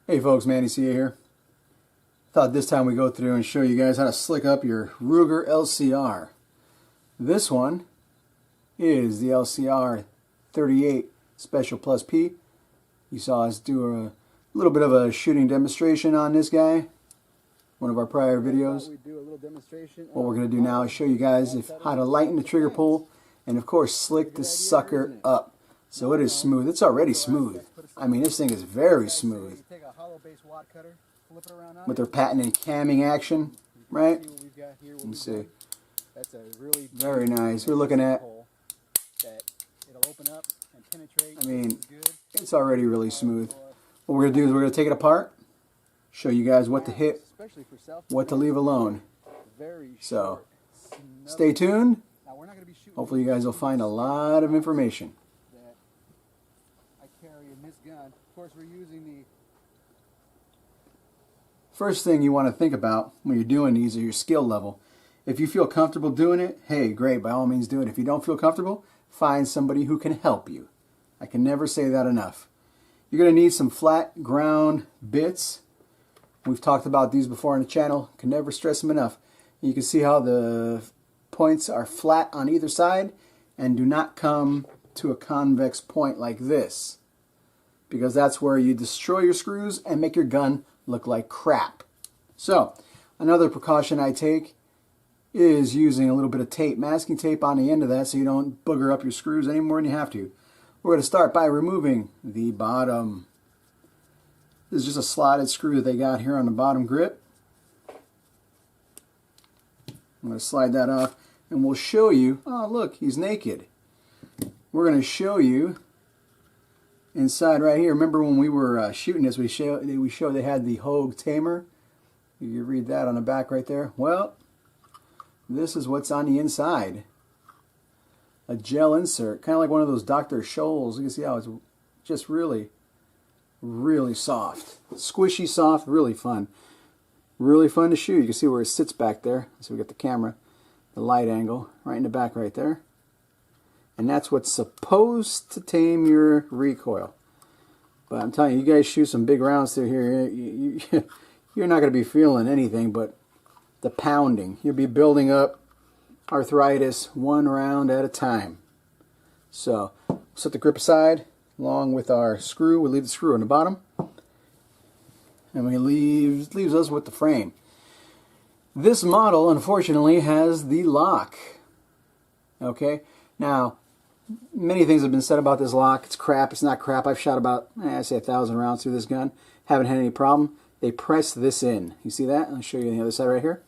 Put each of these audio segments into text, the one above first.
Hey folks, Manny C here. Thought this time we go through and show you guys how to slick up your Ruger LCR. This one is the LCR 38 Special Plus P. You saw us do a little bit of a shooting demonstration on this guy, one of our prior videos. What we're going to do now is show you guys how to lighten the trigger pull and of course slick this sucker up. So it is smooth. It's already smooth. I mean, this thing is very smooth. With their patented camming action, right? Let's see. Very nice. We're looking at, I mean, it's already really smooth. What we're going to do is we're going to take it apart, show you guys what to hit, what to leave alone. So, stay tuned. Hopefully you guys will find a lot of information. Of course, we're using the first thing you want to think about when you're doing these is your skill level. If you feel comfortable doing it, hey, great, by all means do it. If you don't feel comfortable, find somebody who can help you. I can never say that enough. You're going to need some flat ground bits. We've talked about these before on the channel. Can never stress them enough. You can see how the points are flat on either side and do not come to a convex point like this, because that's where you destroy your screws and make your gun look like crap. So, another precaution I take is using a little bit of tape, masking tape on the end of that so you don't booger up your screws any more than you have to. We're going to start by removing the bottom. This is just a slotted screw that they got here on the bottom grip. I'm going to slide that off and we'll show you, oh look, he's naked. We're going to show you inside right here. Remember when we were shooting this, we showed they had the Hogue Tamer. You read that on the back right there. Well, this is what's on the inside. A gel insert, kind of like one of those Dr. Scholl's. You can see how it's just really, really soft. Squishy soft, really fun. Really fun to shoot. You can see where it sits back there. So we got the camera, the light angle, right in the back right there. And that's what's supposed to tame your recoil. But I'm telling you, you guys shoot some big rounds through here, you're not going to be feeling anything but the pounding. You'll be building up arthritis one round at a time. So, set the grip aside along with our screw. We'll leave the screw on the bottom. And we leaves us with the frame. This model, unfortunately, has the lock. Okay? Now, many things have been said about this lock. It's crap. It's not crap. I've shot about, I say 1,000 rounds through this gun. Haven't had any problem. They press this in. You see that? I'll show you on the other side right here.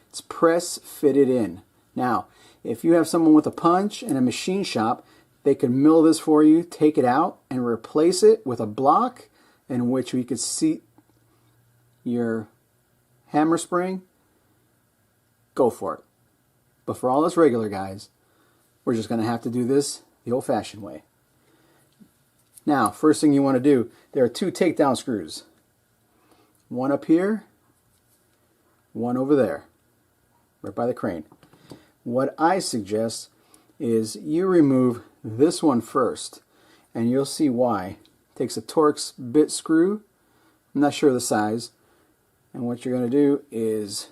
It's press fitted in. Now, if you have someone with a punch and a machine shop, they can mill this for you, take it out, and replace it with a block in which we could seat your hammer spring. Go for it. But for all us regular guys, we're just going to have to do this the old-fashioned way. Now, first thing you want to do, there are two takedown screws. One up here, one over there, right by the crane. What I suggest is you remove this one first, and you'll see why. It takes a Torx bit screw, I'm not sure of the size, and what you're going to do is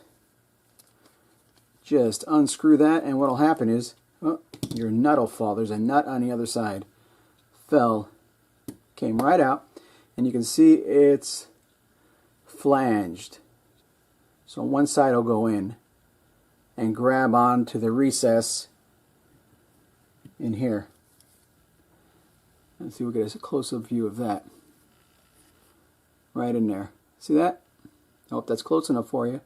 just unscrew that, and what will happen is, oh, your nut will fall. There's a nut on the other side. Fell, came right out, and you can see it's flanged. So one side will go in and grab onto the recess in here. Let's see, we'll get a close-up view of that. Right in there. See that? I hope that's close enough for you.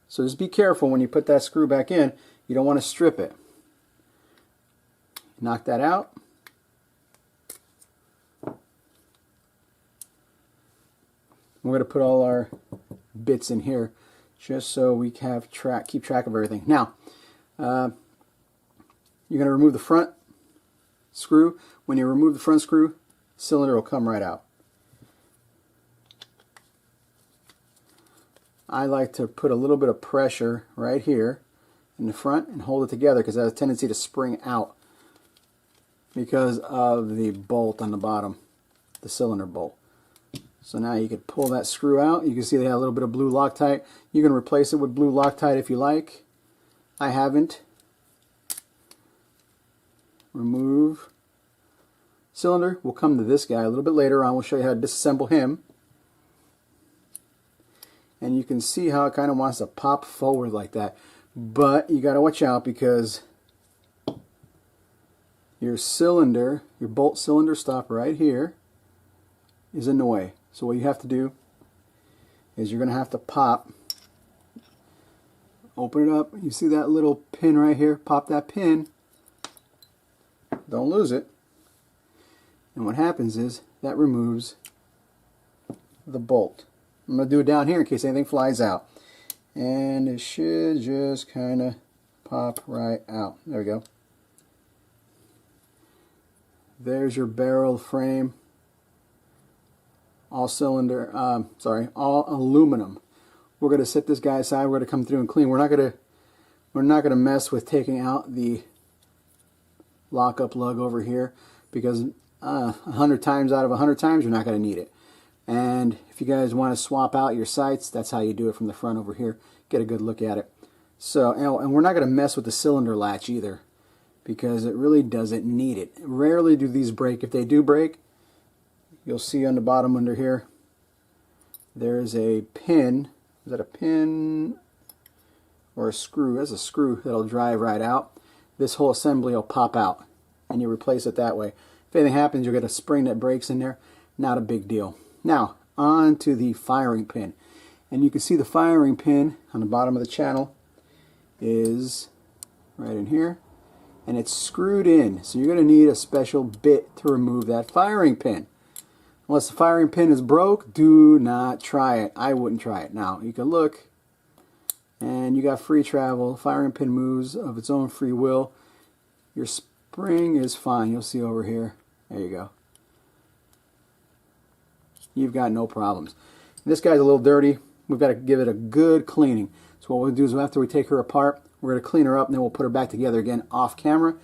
So just be careful when you put that screw back in. You don't want to strip it. Knock that out. We're going to put all our bits in here just so we have keep track of everything. Now, you're going to remove the front screw. When you remove the front screw, the cylinder will come right out. I like to put a little bit of pressure right here in the front and hold it together because it has a tendency to spring out because of the bolt on the bottom, the cylinder bolt. So now you could pull that screw out. You can see they have a little bit of blue Loctite. You can replace it with blue Loctite if you like. I haven't. Remove cylinder. We'll come to this guy a little bit later on. We'll show you how to disassemble him. And you can see how it kind of wants to pop forward like that. But you got to watch out because your cylinder, your bolt cylinder stop right here is in the way. So what you have to do is you're going to have to pop, open it up. You see that little pin right here? Pop that pin. Don't lose it. And what happens is that removes the bolt. I'm going to do it down here in case anything flies out. And it should just kind of pop right out. There we go. There's your barrel frame. All cylinder, all aluminum. We're going to set this guy aside. We're going to come through and clean. We're not going to mess with taking out the lockup lug over here because 100 times out of 100 times you're not going to need it. And if you guys want to swap out your sights, that's how you do it from the front over here. Get a good look at it. So, and we're not going to mess with the cylinder latch either because it really doesn't need it. Rarely do these break. If they do break, you'll see on the bottom under here, there's a pin. Is that a pin or a screw? That's a screw that'll drive right out. This whole assembly will pop out and you replace it that way. If anything happens, you'll get a spring that breaks in there. Not a big deal. Now, on to the firing pin. And you can see the firing pin on the bottom of the channel is right in here. And it's screwed in. So you're going to need a special bit to remove that firing pin. Unless the firing pin is broke, do not try it. I wouldn't try it. Now, you can look, and you got free travel. The firing pin moves of its own free will. Your spring is fine. You'll see over here. There you go. You've got no problems. This guy's a little dirty. We've got to give it a good cleaning. So what we'll do is after we take her apart, we're going to clean her up, and then we'll put her back together again off camera.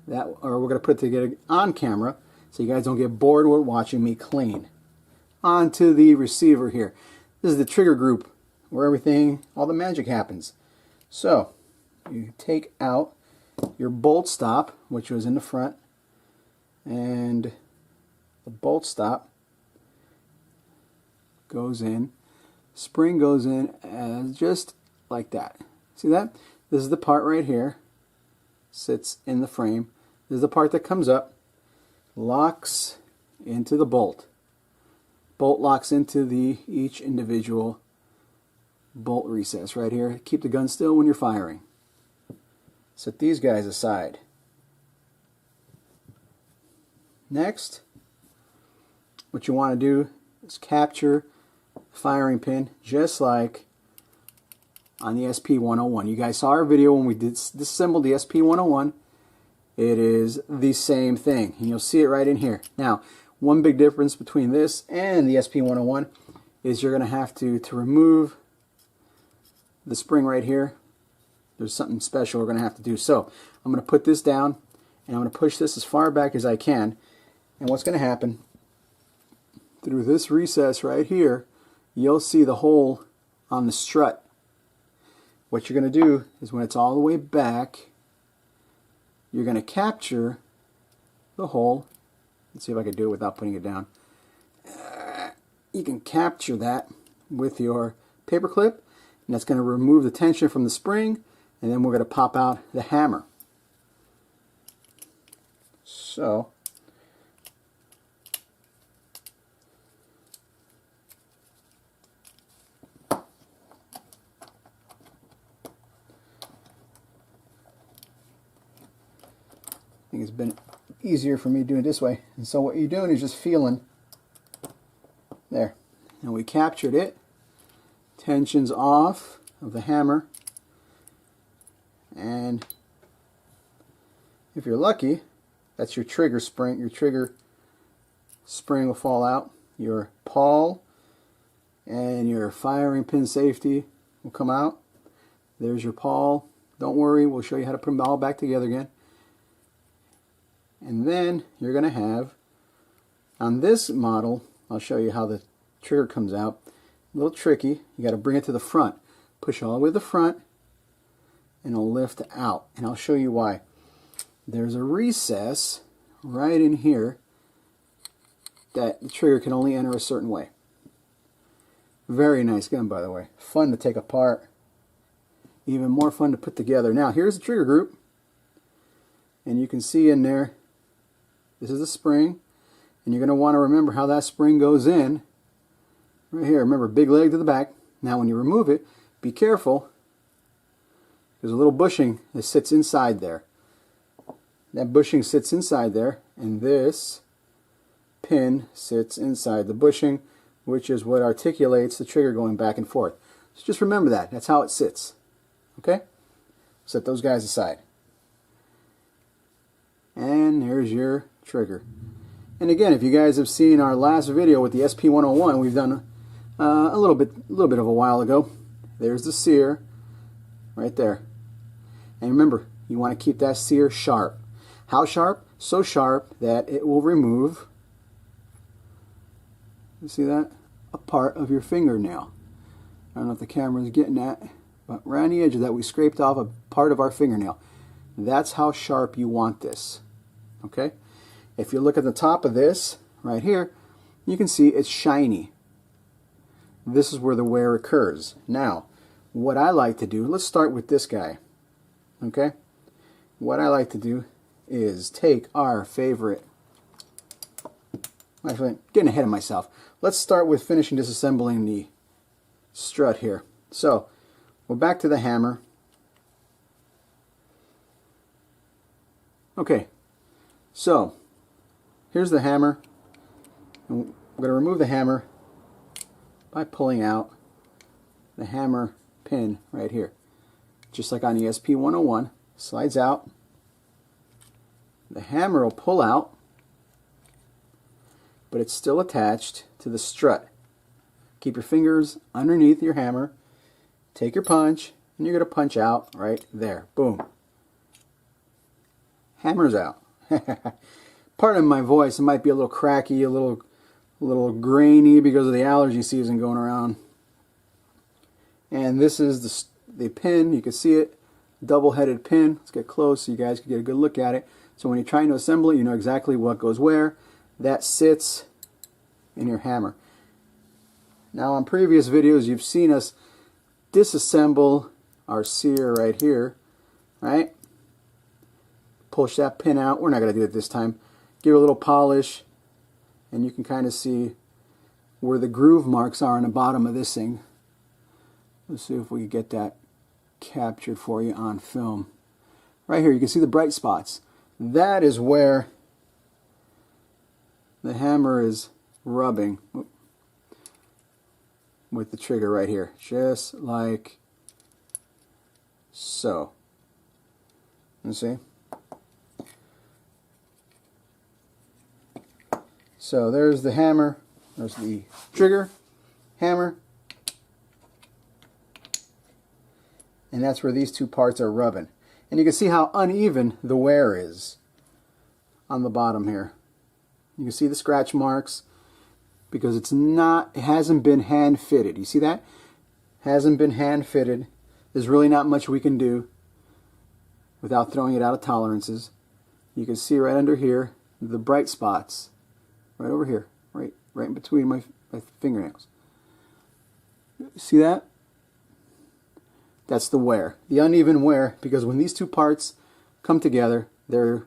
Or we're going to put it together on camera, so you guys don't get bored with watching me clean. On to the receiver here. This is the trigger group where everything, all the magic happens. So, you take out your bolt stop, which was in the front, and the bolt stop goes in, spring goes in as just like that. See that? This is the part right here, sits in the frame. This is the part that comes up, locks into the bolt. Bolt locks into each individual bolt recess right here. Keep the gun still when you're firing. Set these guys aside. Next, what you want to do is capture the firing pin just like on the SP101. You guys saw our video when we disassembled the SP101. It is the same thing, and you'll see it right in here. Now, one big difference between this and the SP101 is you're going to have to remove the spring right here. There's something special we're going to have to do. So I'm going to put this down, and I'm going to push this as far back as I can. And what's going to happen, through this recess right here, you'll see the hole on the strut. What you're going to do is when it's all the way back, you're going to capture the hole. Let's see if I can do it without putting it down. You can capture that with your paper clip, and that's going to remove the tension from the spring, and then we're going to pop out the hammer. So, I think it's been easier for me doing it this way. And so what you're doing is just feeling there. And we captured it. Tension's off of the hammer. And if you're lucky, that's your trigger spring. Your trigger spring will fall out. Your pawl and your firing pin safety will come out. There's your pawl. Don't worry, we'll show you how to put them all back together again. And then you're going to have, on this model, I'll show you how the trigger comes out. A little tricky. You got to bring it to the front. Push all the way to the front, and it'll lift out. And I'll show you why. There's a recess right in here that the trigger can only enter a certain way. Very nice gun, by the way. Fun to take apart. Even more fun to put together. Now, here's the trigger group. And you can see in there, this is the spring. And you're going to want to remember how that spring goes in. Right here. Remember, big leg to the back. Now, when you remove it, be careful. There's a little bushing that sits inside there. That bushing sits inside there. And this pin sits inside the bushing, which is what articulates the trigger going back and forth. So just remember that. That's how it sits. Okay? Set those guys aside. And there's your trigger. And again, if you guys have seen our last video with the SP101, we've done a little bit of a while ago. There's the sear right there. And remember, you want to keep that sear sharp. How sharp? So sharp that it will remove, you see that? A part of your fingernail. I don't know if the camera is getting that, but right on the edge of that we scraped off a part of our fingernail. That's how sharp you want this. Okay? If you look at the top of this, right here, you can see it's shiny. This is where the wear occurs. Now, what I like to do, let's start with this guy. Okay? What I like to do is take our favorite, actually, getting ahead of myself. Let's start with finishing disassembling the strut here. So, we're back to the hammer. Okay, so here's the hammer. And we're going to remove the hammer by pulling out the hammer pin right here. Just like on the SP101, slides out. The hammer will pull out, but it's still attached to the strut. Keep your fingers underneath your hammer, take your punch, and you're going to punch out right there. Boom. Hammer's out. Pardon my voice, it might be a little cracky, a little grainy because of the allergy season going around. And this is the pin, you can see it, double-headed pin. Let's get close so you guys can get a good look at it. So when you're trying to assemble it, you know exactly what goes where. That sits in your hammer. Now on previous videos you've seen us disassemble our sear right here, right? Push that pin out. We're not going to do it this time. Give it a little polish, and you can kind of see where the groove marks are on the bottom of this thing. Let's see if we can get that captured for you on film. Right here you can see the bright spots. That is where the hammer is rubbing with the trigger right here, just like so. You see? So there's the hammer, there's the trigger, hammer, and that's where these two parts are rubbing. And you can see how uneven the wear is on the bottom here. You can see the scratch marks because it hasn't been hand fitted. You see that? Hasn't been hand fitted. There's really not much we can do without throwing it out of tolerances. You can see right under here the bright spots. Right over here, right in between my fingernails. See that? That's the wear. The uneven wear, because when these two parts come together, they're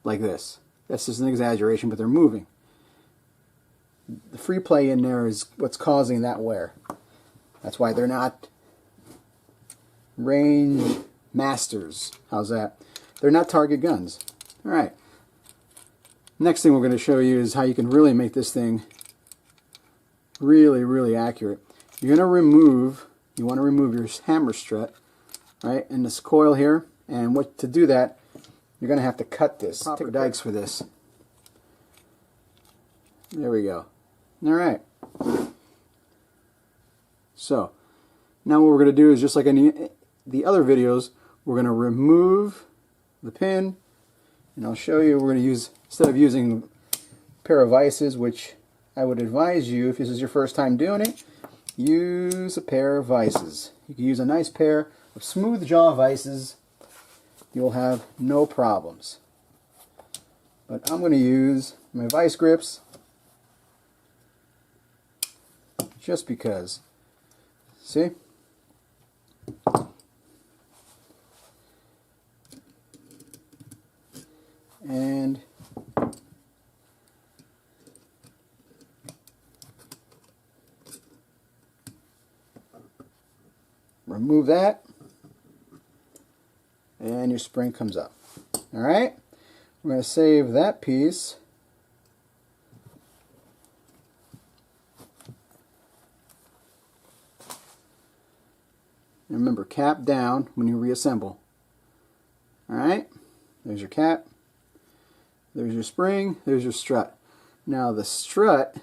like this. That's just an exaggeration, but they're moving. The free play in there is what's causing that wear. That's why they're not range masters. How's that? They're not target guns. All right. Next thing we're going to show you is how you can really make this thing really, really accurate. You're going to remove, you want to remove your hammer strut, right, and this coil here. And to do that, you're going to have to cut this. Take dikes for this. There we go. All right. So now what we're going to do is just like in the other videos, we're going to remove the pin, and I'll show you. We're going to use, instead of using a pair of vices, which I would advise you, if this is your first time doing it, use a pair of vices. You can use a nice pair of smooth jaw vices. You'll have no problems. But I'm going to use my vice grips just because. See? And remove that, and your spring comes up. All right, we're going to save that piece. And remember, cap down when you reassemble. All right, there's your cap, there's your spring, there's your strut. Now the strut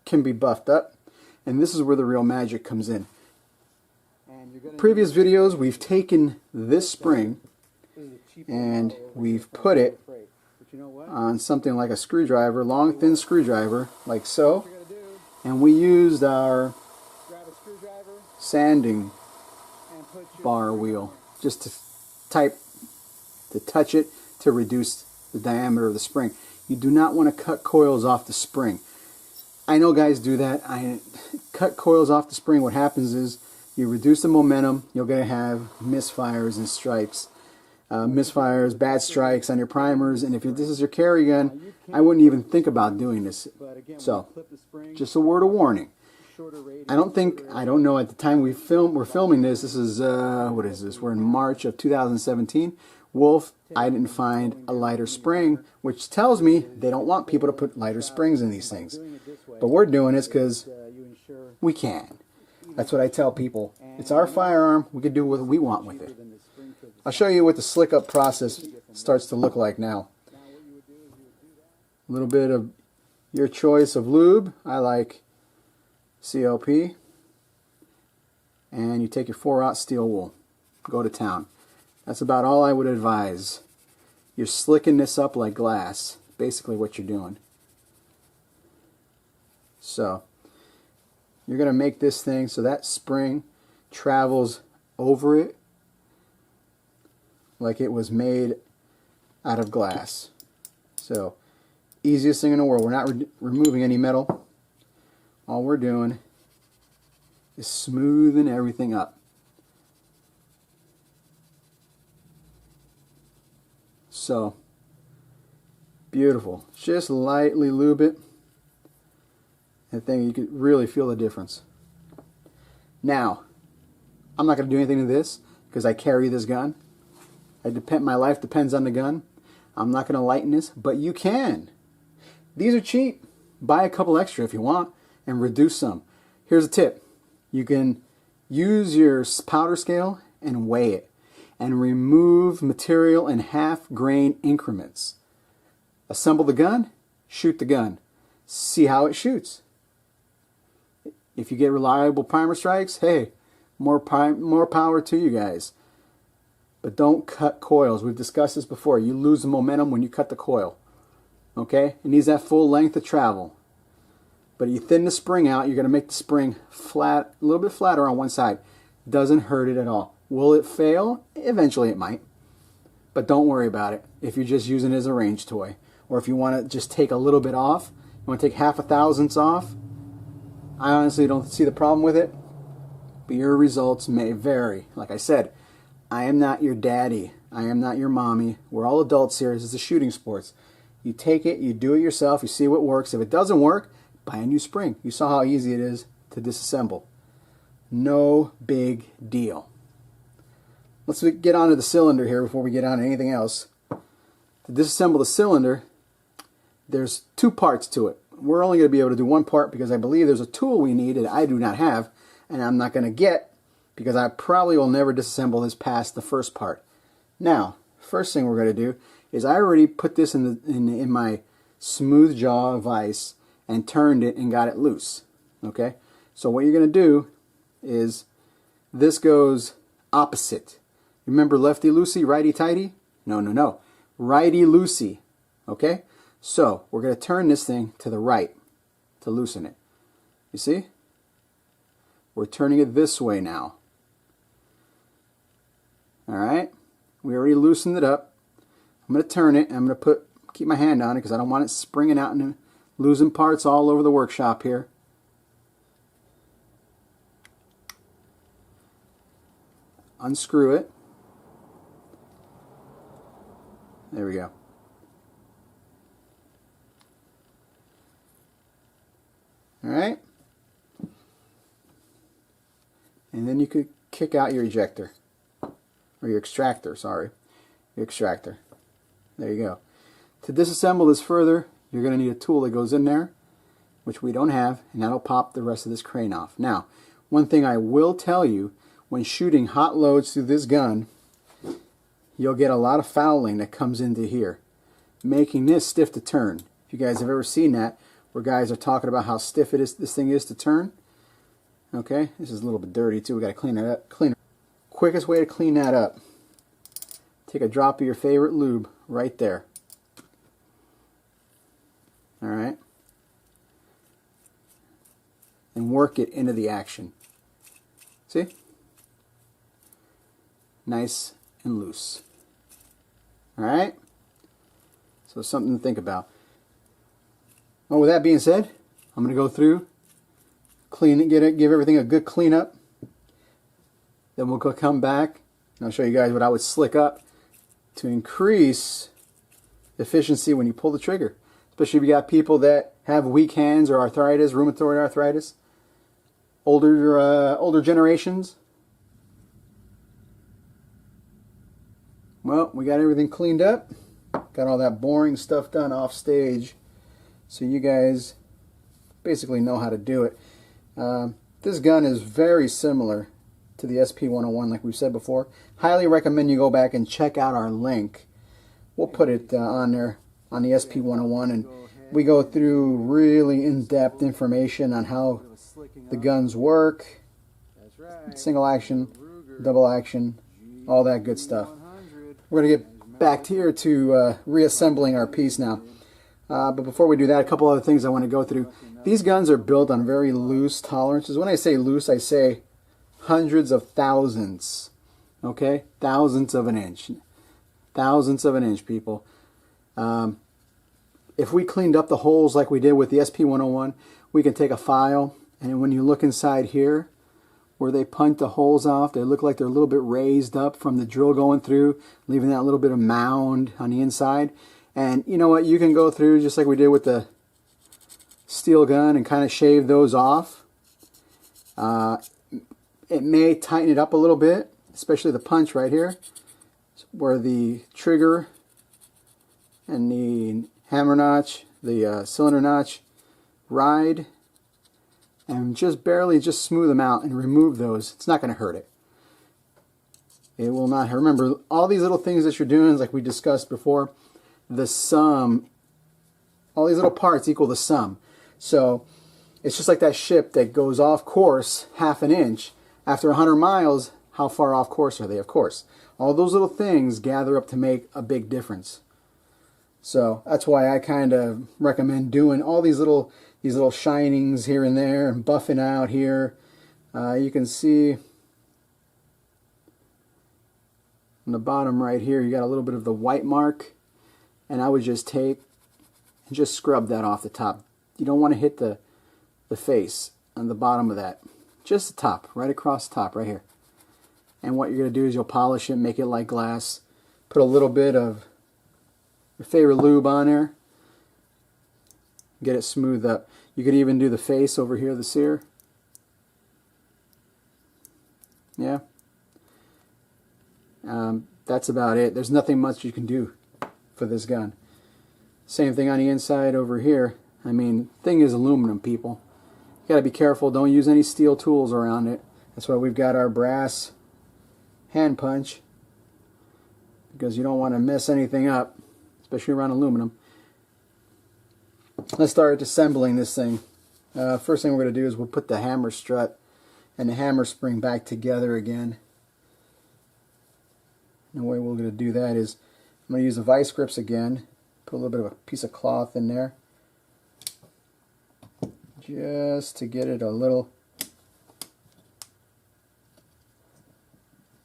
can be buffed up, and this is where the real magic comes in. Previous videos, we've taken this spring and we've put it on something like a screwdriver, long thin screwdriver, like so, and we used our sanding bar wheel just to touch it to reduce the diameter of the spring. You do not want to cut coils off the spring. I know guys do that. I cut coils off the spring. What happens is you reduce the momentum. You're going to have misfires and stripes. Misfires, bad strikes on your primers, and if this is your carry gun, I wouldn't even think about doing this. So, just a word of warning. I don't know at the time we're filming this. This is what is this? We're in March of 2017. Wolf, I didn't find a lighter spring, which tells me they don't want people to put lighter springs in these things. But we're doing this because we can. That's what I tell people. It's our firearm. We can do what we want with it. I'll show you what the slick up process starts to look like now. A little bit of your choice of lube. I like CLP. And you take your 4/0 steel wool. Go to town. That's about all I would advise. You're slicking this up like glass. Basically what you're doing. So, you're going to make this thing so that spring travels over it like it was made out of glass. So, easiest thing in the world. We're not removing any metal. All we're doing is smoothing everything up. So, beautiful. Just lightly lube it. And then you can really feel the difference. Now, I'm not going to do anything to this because I carry this gun. My life depends on the gun. I'm not going to lighten this, but you can. These are cheap. Buy a couple extra if you want and reduce some. Here's a tip. You can use your powder scale and weigh it and remove material in half-grain increments. Assemble the gun, shoot the gun. See how it shoots. If you get reliable primer strikes, hey, more power to you guys. But don't cut coils. We've discussed this before. You lose the momentum when you cut the coil. Okay? It needs that full length of travel. But you thin the spring out, you're going to make the spring flat, a little bit flatter on one side. Doesn't hurt it at all. Will it fail? Eventually it might. But don't worry about it if you're just using it as a range toy. Or if you want to just take a little bit off, you want to take 1/2 thousandths off, I honestly don't see the problem with it. But your results may vary. Like I said, I am not your daddy. I am not your mommy. We're all adults here. This is a shooting sports. You take it, you do it yourself, you see what works. If it doesn't work, buy a new spring. You saw how easy it is to disassemble. No big deal. Let's get onto the cylinder here before we get on to anything else. To disassemble the cylinder, there's 2 parts to it. We're only going to be able to do 1 part because I believe there's a tool we need that I do not have and I'm not going to get because I probably will never disassemble this past the first part. Now, first thing we're going to do is I already put this in my smooth jaw vise and turned it and got it loose. Okay? So what you're going to do is this goes opposite. Remember lefty loosey, righty tighty? No, no, no. Righty loosey. Okay? So we're going to turn this thing to the right to loosen it. You see? We're turning it this way now. Alright? We already loosened it up. I'm going to turn it, and I'm going to keep my hand on it because I don't want it springing out and losing parts all over the workshop here. Unscrew it. There we go. Alright? And then you could kick out your ejector. Or your extractor, sorry. Your extractor. There you go. To disassemble this further, you're going to need a tool that goes in there, which we don't have, and that'll pop the rest of this crane off. Now, one thing I will tell you, when shooting hot loads through this gun, you'll get a lot of fouling that comes into here, making this stiff to turn. If you guys have ever seen that, where guys are talking about how stiff this thing is to turn. Okay, this is a little bit dirty too. We got to clean that up. Quickest way to clean that up: take a drop of your favorite lube right there. All right, and work it into the action. See? Nice and loose. All right. So something to think about. Well, with that being said, I'm going to go through, clean it, give everything a good clean up. Then we'll come back and I'll show you guys what I would slick up to increase efficiency when you pull the trigger. Especially if you got people that have weak hands or arthritis, rheumatoid arthritis, older generations. Well, we got everything cleaned up. Got all that boring stuff done off stage. So you guys basically know how to do it. This gun is very similar to the SP101, like we've said before. Highly recommend you go back and check out our link. We'll put it on there on the SP101, and we go through really in-depth information on how the guns work, single action, double action, all that good stuff. We're going to get back here to reassembling our piece now. But before we do that, a couple other things I want to go through. These guns are built on very loose tolerances. When I say loose, I say hundreds of thousandths. Okay? Thousandths of an inch. Thousandths of an inch, people. If we cleaned up the holes like we did with the SP101, we can take a file, and when you look inside here, where they punched the holes off, they look like they're a little bit raised up from the drill going through, leaving that little bit of mound on the inside. And you know what? You can go through just like we did with the steel gun and kind of shave those off. It may tighten it up a little bit, especially the punch right here, where the trigger and the hammer notch, the cylinder notch ride, and just barely smooth them out and remove those. It's not going to hurt it. It will not hurt. Remember, all these little things that you're doing, like we discussed before, the sum, all these little parts equal the sum. So it's just like that ship that goes off course half an inch. After 100 miles, how far off course are they? Of course. All those little things gather up to make a big difference. So that's why I kind of recommend doing all these little shinings here and there and buffing out here. You can see on the bottom right here, you got a little bit of the white mark. And I would just take and just scrub that off the top. You don't want to hit the face on the bottom of that. Just the top, right across the top, right here. And what you're going to do is you'll polish it, make it like glass. Put a little bit of your favorite lube on there. Get it smoothed up. You could even do the face over here, the sear. Yeah. That's about it. There's nothing much you can do for this gun. Same thing on the inside over here. I mean, thing is aluminum, people. You got to be careful. Don't use any steel tools around it. That's why we've got our brass hand punch, because you don't want to mess anything up, especially around aluminum. Let's start assembling this thing. First thing we're going to do is we'll put the hammer strut and the hammer spring back together again. And the way we're going to do that is I'm going to use the vice grips again Put a little bit of a piece of cloth in there, just to get it a little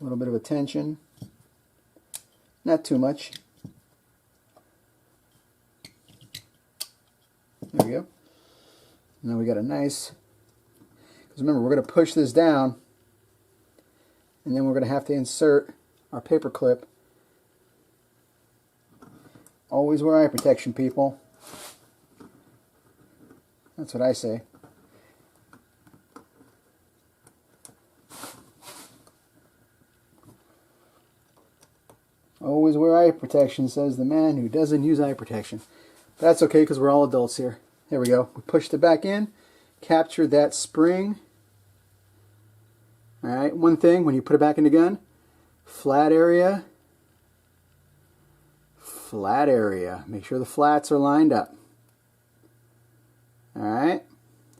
bit of a tension. Not too much. There we go. Now we got a nice, because remember, we're going to push this down, and then we're going to have to insert our paper clip. Always wear eye protection, people. That's what I say. Always wear eye protection, says the man who doesn't use eye protection. That's okay, because we're all adults here. There we go. We pushed it back in, captured that spring. Alright, one thing, when you put it back in the gun, flat area, flat area. Make sure the flats are lined up. Alright,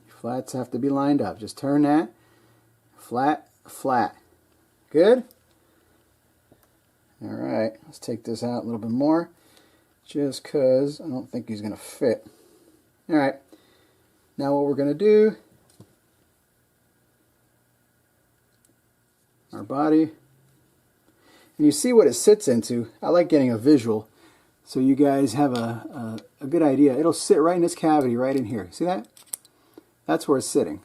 flats have to be lined up. Just turn that, flat, flat. Good? Alright, let's take this out a little bit more, just because I don't think he's going to fit. Alright, now what we're going to do, our body, and you see what it sits into. I like getting a visual so you guys have a good idea. It'll sit right in this cavity right in here. See that? That's where it's sitting.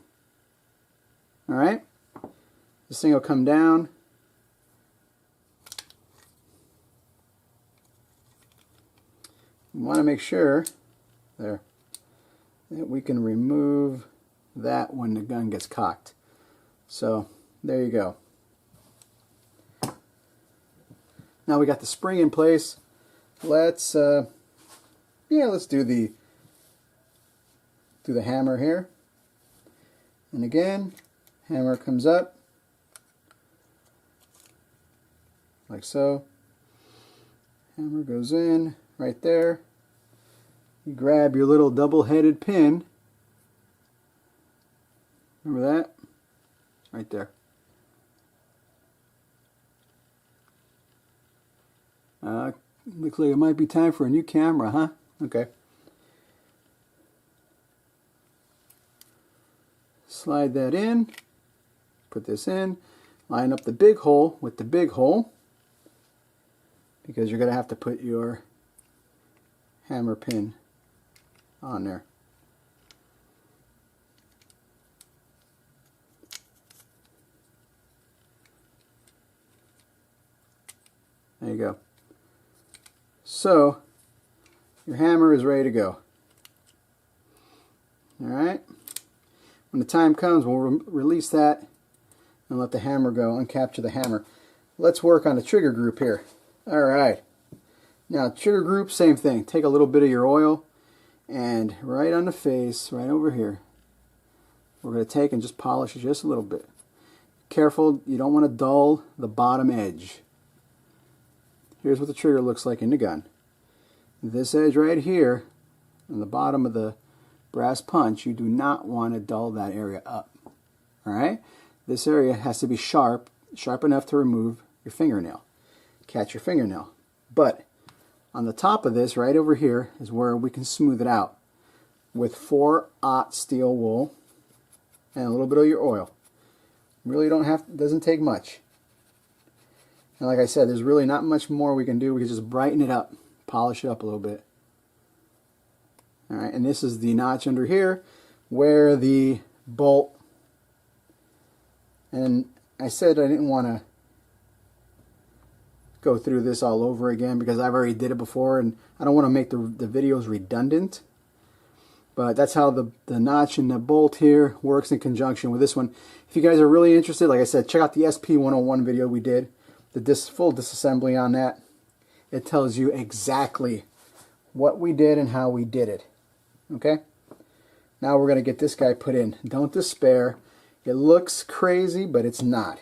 Alright, this thing will come down. You want to make sure there that we can remove that when the gun gets cocked. So there you go. Now we got the spring in place. Let's do the hammer here. And again, hammer comes up like so. Hammer goes in right there. You grab your little double-headed pin. Remember that? Right there. Looks like it might be time for a new camera, huh? Okay. Slide that in. Put this in. Line up the big hole with the big hole, because you're going to have to put your hammer pin on there. There you go. So your hammer is ready to go. Alright. When the time comes, we'll release that and let the hammer go, uncapture the hammer. Let's work on the trigger group here. Alright. Now trigger group, same thing. Take a little bit of your oil and right on the face, right over here, we're going to take and just polish it just a little bit. Careful, you don't want to dull the bottom edge. Here's what the trigger looks like in the gun. This edge right here, on the bottom of the brass punch, you do not want to dull that area up. Alright? This area has to be sharp enough to remove your fingernail. Catch your fingernail. But on the top of this, right over here, is where we can smooth it out with 4/0 steel wool and a little bit of your oil. Really doesn't take much. And like I said, there's really not much more we can do. We can just brighten it up, polish it up a little bit. Alright, and this is the notch under here where the bolt, and I said I didn't want to go through this all over again because I've already did it before and I don't want to make the videos redundant. But that's how the notch and the bolt here works in conjunction with this one. If you guys are really interested, like I said, check out the SP101 video we did. The full disassembly on that. It tells you exactly what we did and how we did it. Okay? Now we're going to get this guy put in. Don't despair. It looks crazy, but it's not.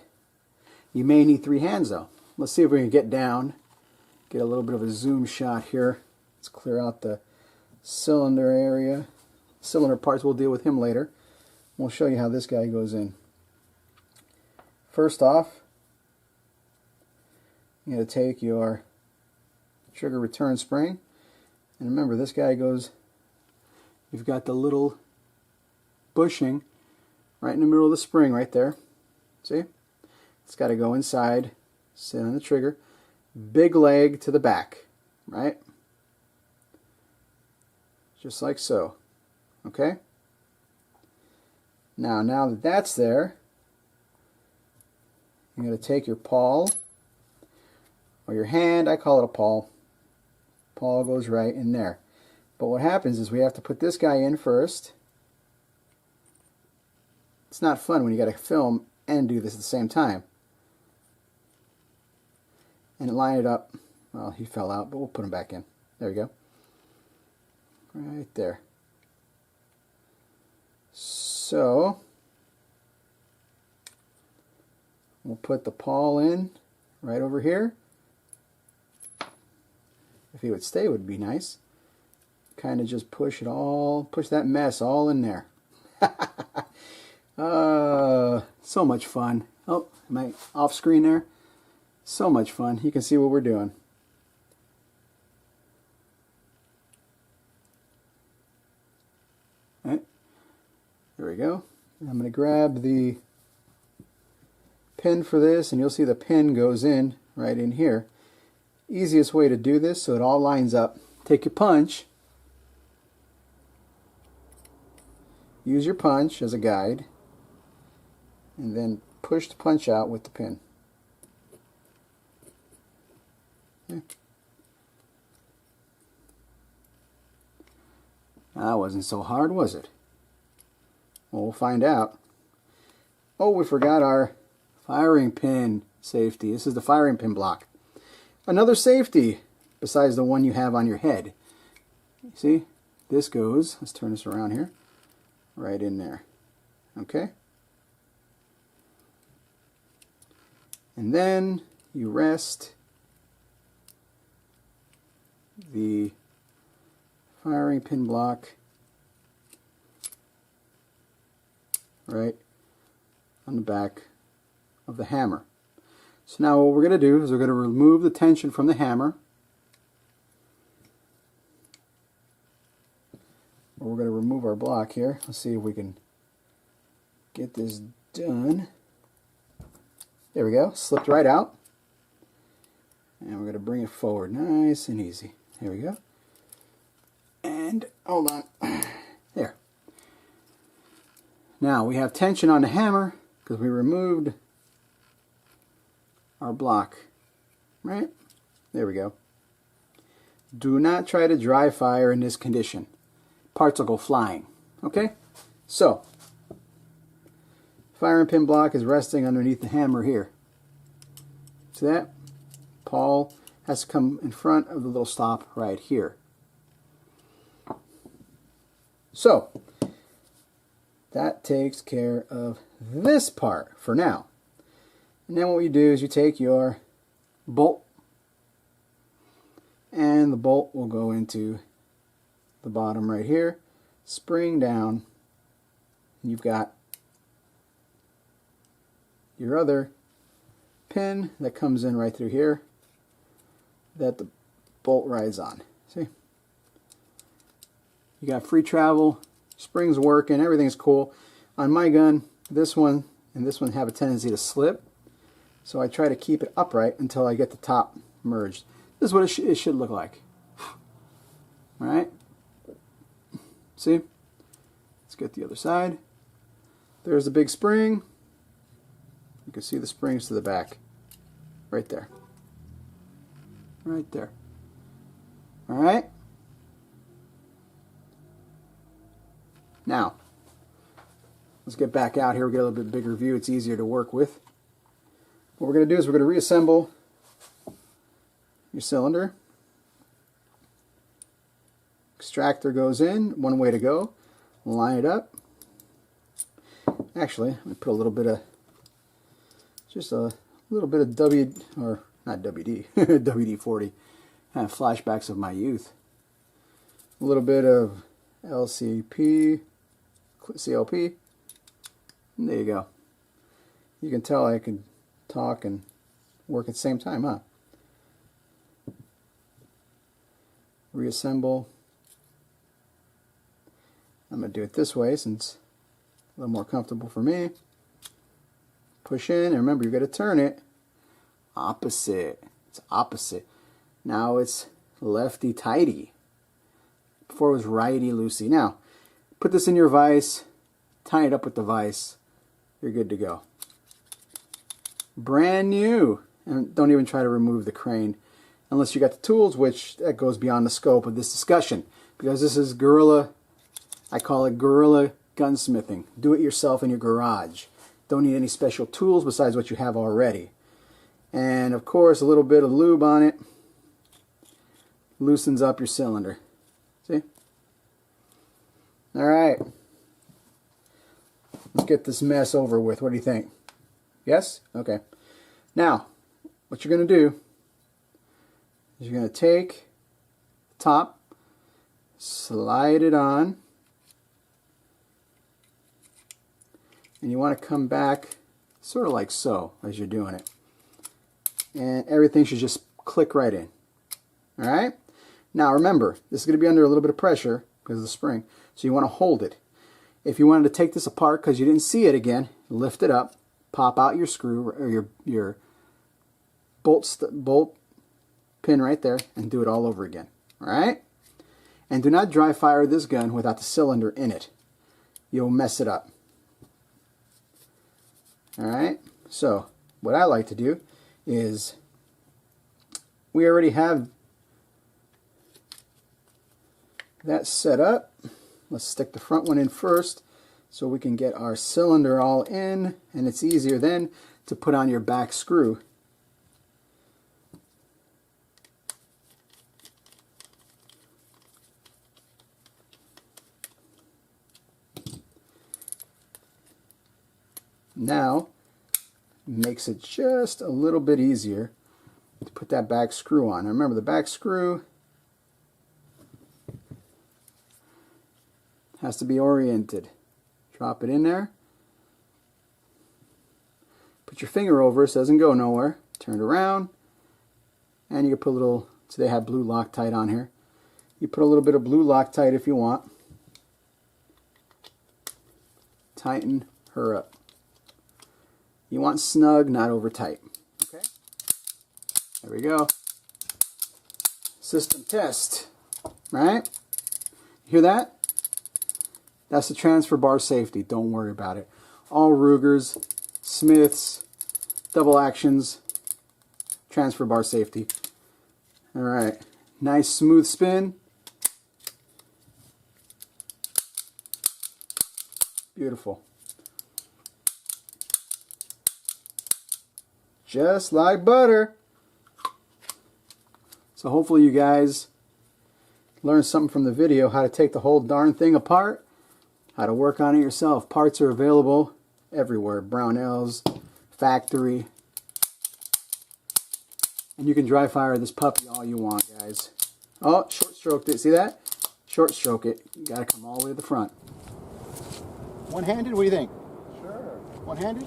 You may need 3 hands though. Let's see if we can get down. Get a little bit of a zoom shot here. Let's clear out the cylinder area. Cylinder parts, we'll deal with him later. We'll show you how this guy goes in. First off, you're going to take your trigger return spring And remember, this guy goes, you've got the little bushing right in the middle of the spring right there. See? It's got to go inside, sit on the trigger, big leg to the back, right? Just like so. Okay? Now that that's there, you're going to take your pawl or your hand. I call it a pawl. Pawl goes right in there. But what happens is we have to put this guy in first. It's not fun when you got to film and do this at the same time. And line it up. Well, he fell out, but we'll put him back in. There we go. Right there. So we'll put the pawl in right over here. If he would stay, it would be nice. Kind of just push that mess all in there. So much fun. Oh, am I off screen there? So much fun. You can see what we're doing. All right. There we go. I'm going to grab the pin for this, and you'll see the pin goes in right in here. Easiest way to do this so it all lines up. Take your punch. Use your punch as a guide, and then push the punch out with the pin. Okay. That wasn't so hard, was it? Well, we'll find out. Oh, we forgot our firing pin safety. This is the firing pin block. Another safety besides the one you have on your head. See, this goes, let's turn this around here, right in there. Okay? And then you rest the firing pin block right on the back of the hammer. So now what we're going to do is we're going to remove the tension from the hammer. We're going to remove our block here. Let's see if we can get this done. There we go. Slipped right out. And we're going to bring it forward nice and easy. Here we go. And hold on. There. Now we have tension on the hammer because we removed our block. Right? There we go. Do not try to dry fire in this condition. Parts will go flying. Okay? So, firing pin block is resting underneath the hammer here. See that? Pawl has to come in front of the little stop right here. So, that takes care of this part for now. And then what you do is you take your bolt, and the bolt will go into the bottom right here, spring down, and you've got your other pin that comes in right through here that the bolt rides on. See? You got free travel, springs working, everything's cool. On my gun, this one and this one have a tendency to slip, so I try to keep it upright until I get the top merged. This is what it should look like. Alright? See? Let's get the other side. There's the big spring. You can see the springs to the back. Right there. Right there. Alright? Now, let's get back out here. We get a little bit bigger view. It's easier to work with. What we're going to do is we're going to reassemble your cylinder. Extractor goes in. One way to go. Line it up. Actually, I'm going to put a little bit of, just a little bit of not WD, WD-40. Kind of flashbacks of my youth. A little bit of CLP. And there you go. You can tell I can talk and work at the same time, huh? reassemble. I'm going to do it this way since it's a little more comfortable for me. Push in, and remember, you've got to turn it opposite. It's opposite. Now it's lefty-tighty. Before it was righty-loosey. Now, put this in your vise, tie it up with the vise. You're good to go. Brand new. And don't even try to remove the crane unless you got the tools, which that goes beyond the scope of this discussion. Because this is guerrilla, I call it guerrilla gunsmithing. Do it yourself in your garage. Don't need any special tools besides what you have already. And of course, a little bit of lube on it loosens up your cylinder. See? Alright. Let's get this mess over with. What do you think? Yes? Okay. Now, what you're going to do is you're going to take the top, slide it on, and you want to come back sort of like so as you're doing it. And everything should just click right in. Alright? Now remember, this is going to be under a little bit of pressure because of the spring, so you want to hold it. If you wanted to take this apart because you didn't see it again, lift it up, pop out your screw or your bolt pin right there, and do it all over again. Alright? And do not dry fire this gun without the cylinder in it. You'll mess it up. Alright? So, what I like to do is, we already have that set up. Let's stick the front one in first so we can get our cylinder all in, and it's easier then to put on your back screw. Now, makes it just a little bit easier to put that back screw on. Now remember, the back screw has to be oriented. Drop it in there. Put your finger over it so it doesn't go nowhere. Turn it around. And you can put a little, so they have blue Loctite on here. You put a little bit of blue Loctite if you want. Tighten her up. You want snug, not over tight. Okay? There we go. System test. Right? Hear that? That's the transfer bar safety. Don't worry about it. All Rugers, Smiths, double actions, transfer bar safety. Alright. Nice smooth spin. Beautiful. Just like butter. So hopefully you guys learned something from the video, how to take the whole darn thing apart, how to work on it yourself. Parts are available everywhere. Brownells, factory. And you can dry fire this puppy all you want, guys. Oh, short stroked it. See that? Short stroke it. You gotta come all the way to the front. One-handed, what do you think? Sure. One-handed?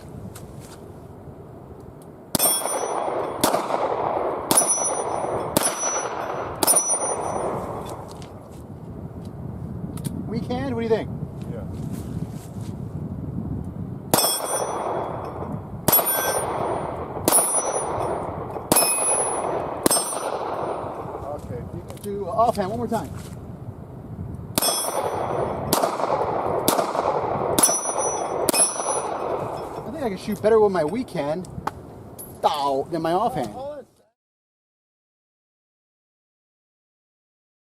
Weak hand, what do you think? Yeah. Okay. You can do offhand one more time. I think I can shoot better with my weak hand than my offhand.